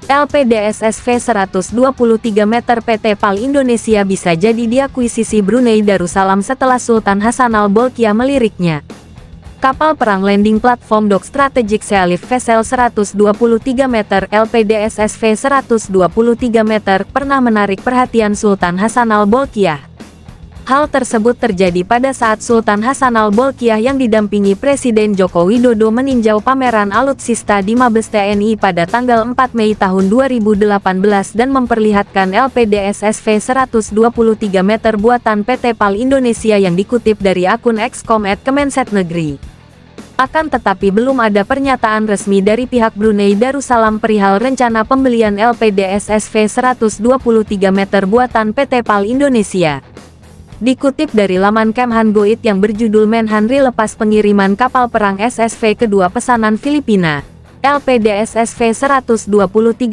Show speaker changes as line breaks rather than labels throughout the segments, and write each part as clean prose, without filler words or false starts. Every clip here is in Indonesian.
LPDSSV 123 meter PT PAL Indonesia bisa jadi diakuisisi Brunei Darussalam setelah Sultan Hassanal Bolkiah meliriknya. Kapal perang landing platform dock strategic Sealift Vessel 123 meter LPDSSV 123 meter pernah menarik perhatian Sultan Hassanal Bolkiah. Hal tersebut terjadi pada saat Sultan Hassanal Bolkiah yang didampingi Presiden Joko Widodo meninjau pameran alutsista di Mabes TNI pada tanggal 4 Mei tahun 2018 dan memperlihatkan LPDSSV 123 meter buatan PT PAL Indonesia yang dikutip dari akun @Kemensetnegri. Akan tetapi belum ada pernyataan resmi dari pihak Brunei Darussalam perihal rencana pembelian LPDSSV 123 meter buatan PT PAL Indonesia. Dikutip dari laman Kemhan.go.id yang berjudul Menhan lepas pengiriman kapal perang SSV kedua pesanan Filipina, LPDSSV 123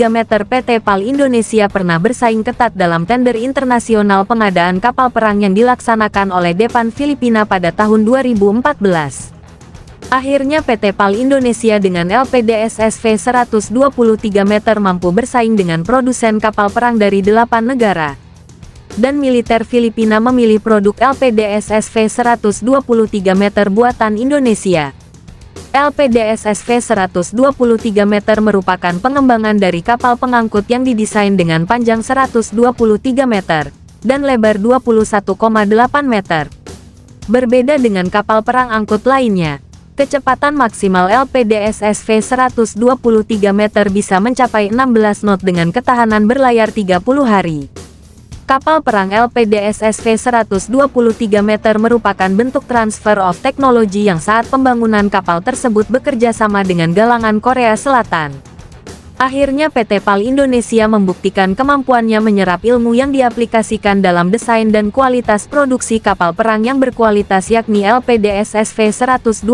meter PT PAL Indonesia pernah bersaing ketat dalam tender internasional pengadaan kapal perang yang dilaksanakan oleh Depan Filipina pada tahun 2014. Akhirnya PT PAL Indonesia dengan LPDSSV 123 meter mampu bersaing dengan produsen kapal perang dari 8 negara. Dan militer Filipina memilih produk LPDSSV 123 meter buatan Indonesia. LPDSSV 123 meter merupakan pengembangan dari kapal pengangkut yang didesain dengan panjang 123 meter dan lebar 21,8 meter. Berbeda dengan kapal perang angkut lainnya, kecepatan maksimal LPDSSV 123 meter bisa mencapai 16 knot dengan ketahanan berlayar 30 hari. Kapal perang LPDSSV 123 meter merupakan bentuk transfer of technology yang saat pembangunan kapal tersebut bekerja sama dengan galangan Korea Selatan. Akhirnya PT PAL Indonesia membuktikan kemampuannya menyerap ilmu yang diaplikasikan dalam desain dan kualitas produksi kapal perang yang berkualitas yakni LPDSSV 123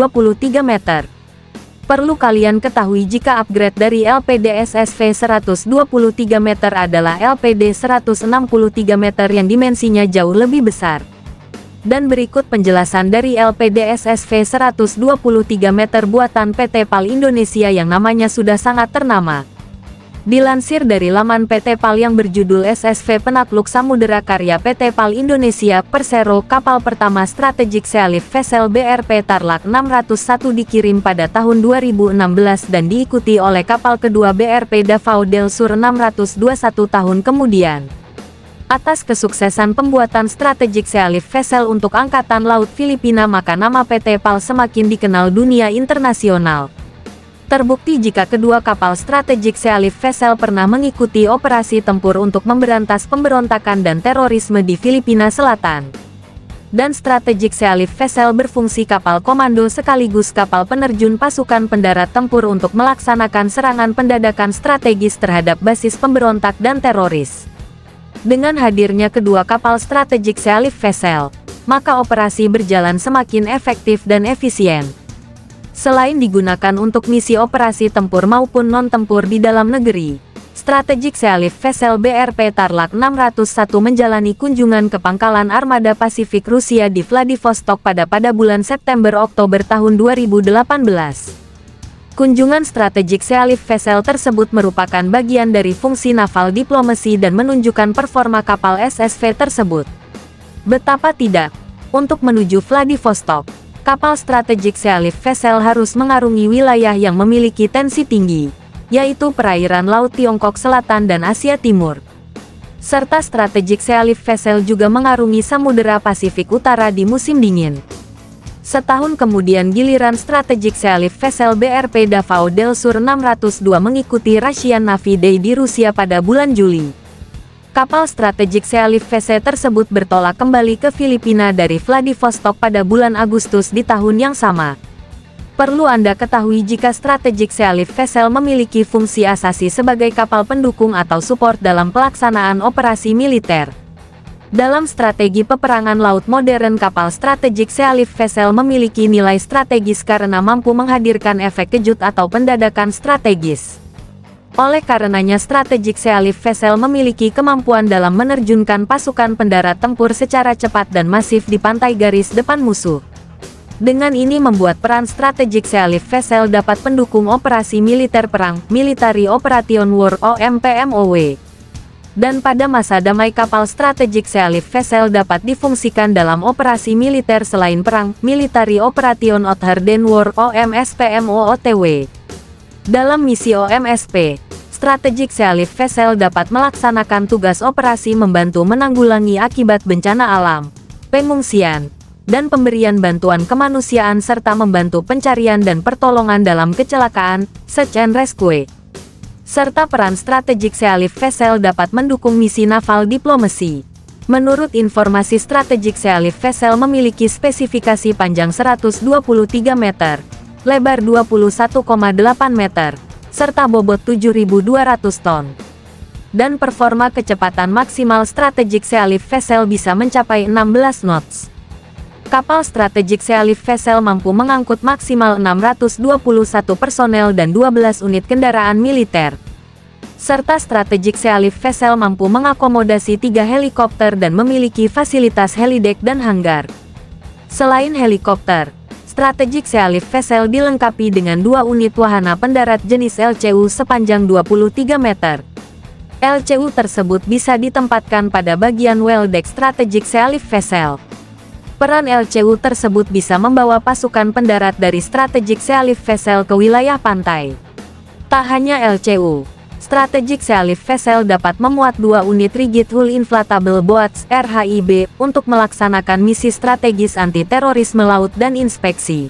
meter. Perlu kalian ketahui jika upgrade dari LPDSSV 123 meter adalah LPD 163 meter yang dimensinya jauh lebih besar. Dan berikut penjelasan dari LPDSSV 123 meter buatan PT PAL Indonesia yang namanya sudah sangat ternama. Dilansir dari laman PT PAL yang berjudul SSV Penakluk Samudera karya PT PAL Indonesia, Persero, kapal pertama strategik Sealift Vessel BRP Tarlac 601 dikirim pada tahun 2016 dan diikuti oleh kapal kedua BRP Davao del Sur 621 tahun kemudian. Atas kesuksesan pembuatan strategik Sealift Vessel untuk Angkatan Laut Filipina, maka nama PT PAL semakin dikenal dunia internasional. Terbukti jika kedua kapal strategik Sealift Vessel pernah mengikuti operasi tempur untuk memberantas pemberontakan dan terorisme di Filipina Selatan. Dan strategik Sealift Vessel berfungsi kapal komando sekaligus kapal penerjun pasukan pendarat tempur untuk melaksanakan serangan pendadakan strategis terhadap basis pemberontak dan teroris. Dengan hadirnya kedua kapal strategik Sealift Vessel, maka operasi berjalan semakin efektif dan efisien. Selain digunakan untuk misi operasi tempur maupun non-tempur di dalam negeri, strategik Sealift Vessel BRP Tarlac 601 menjalani kunjungan ke pangkalan armada Pasifik Rusia di Vladivostok pada bulan September-Oktober tahun 2018. Kunjungan strategik Sealift Vessel tersebut merupakan bagian dari fungsi naval diplomasi dan menunjukkan performa kapal SSV tersebut. Betapa tidak, untuk menuju Vladivostok, kapal strategik Sealift Vessel harus mengarungi wilayah yang memiliki tensi tinggi, yaitu perairan Laut Tiongkok Selatan dan Asia Timur. Serta strategik Sealift Vessel juga mengarungi Samudera Pasifik Utara di musim dingin. Setahun kemudian giliran strategik Sealift Vessel BRP Davao del Sur 602 mengikuti Russian Navy Day di Rusia pada bulan Juli. Kapal strategik Sealift Vessel tersebut bertolak kembali ke Filipina dari Vladivostok pada bulan Agustus di tahun yang sama. Perlu Anda ketahui jika strategik Sealift Vessel memiliki fungsi asasi sebagai kapal pendukung atau support dalam pelaksanaan operasi militer. Dalam strategi peperangan laut modern, kapal strategik Sealift Vessel memiliki nilai strategis karena mampu menghadirkan efek kejut atau pendadakan strategis. Oleh karenanya strategik Sealift Vessel memiliki kemampuan dalam menerjunkan pasukan pendarat tempur secara cepat dan masif di pantai garis depan musuh. Dengan ini membuat peran Strategic Sea Lift Vessel dapat mendukung operasi militer perang, Military Operation War (MPMOW). Dan pada masa damai kapal Strategic Sea Lift Vessel dapat difungsikan dalam operasi militer selain perang, Military Operation Other Than War (OMSPMOOTW). Dalam misi OMSP, Strategic Sea Lift Vessel dapat melaksanakan tugas operasi membantu menanggulangi akibat bencana alam, pengungsian, dan pemberian bantuan kemanusiaan serta membantu pencarian dan pertolongan dalam kecelakaan, search and rescue. Serta peran Strategic Sea Lift Vessel dapat mendukung misi naval diplomasi. Menurut informasi Strategic Sea Lift Vessel memiliki spesifikasi panjang 123 meter, lebar 21,8 meter, serta bobot 7.200 ton. Dan performa kecepatan maksimal Strategic Sea Lift Vessel bisa mencapai 16 knots. Kapal Strategic Sea Lift Vessel mampu mengangkut maksimal 621 personel dan 12 unit kendaraan militer. Serta Strategic Sea Lift Vessel mampu mengakomodasi 3 helikopter dan memiliki fasilitas helidek dan hanggar. Selain helikopter, Strategic Sea Lift Vessel dilengkapi dengan 2 unit wahana pendarat jenis LCU sepanjang 23 meter. LCU tersebut bisa ditempatkan pada bagian well deck Strategic Sea Lift Vessel. Peran LCU tersebut bisa membawa pasukan pendarat dari Strategic Sea Lift Vessel ke wilayah pantai. Tak hanya LCU, Strategic Sea Lift Vessel dapat memuat 2 unit Rigid Hull Inflatable Boats (RHIB) untuk melaksanakan misi strategis anti-terorisme laut dan inspeksi.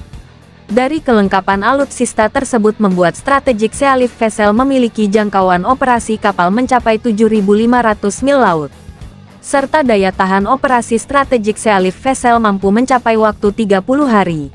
Dari kelengkapan alutsista tersebut membuat Strategic Sea Lift Vessel memiliki jangkauan operasi kapal mencapai 7.500 mil laut. Serta daya tahan operasi Strategic Sea Lift Vessel mampu mencapai waktu 30 hari.